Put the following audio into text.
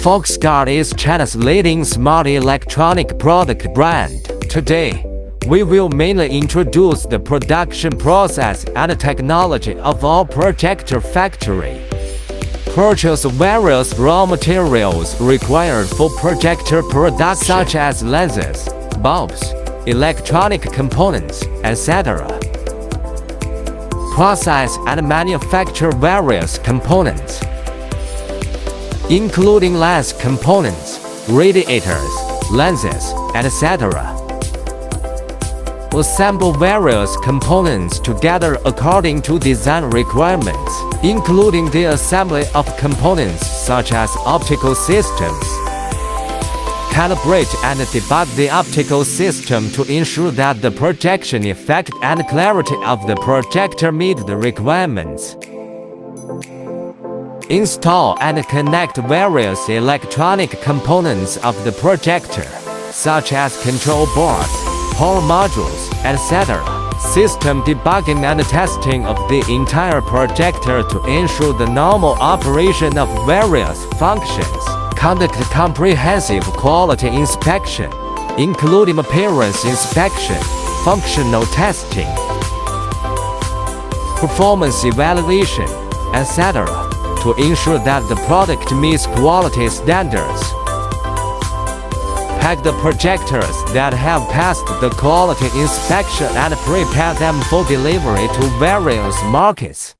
Foxgard is China's leading smart electronic product brand. Today, we will mainly introduce the production process and technology of our projector factory. Purchase various raw materials required for projector production such as lenses, bulbs, electronic components, etc. Process and manufacture various components, including lens components, radiators, lenses, etc. Assemble various components together according to design requirements, including the assembly of components such as optical systems. Calibrate and debug the optical system to ensure that the projection effect and clarity of the projector meet the requirements. Install and connect various electronic components of the projector, such as control boards, power modules, etc. System debugging and testing of the entire projector to ensure the normal operation of various functions. Conduct comprehensive quality inspection, including appearance inspection, functional testing, performance evaluation, etc., to ensure that the product meets quality standards. Pack the projectors that have passed the quality inspection and prepare them for delivery to various markets.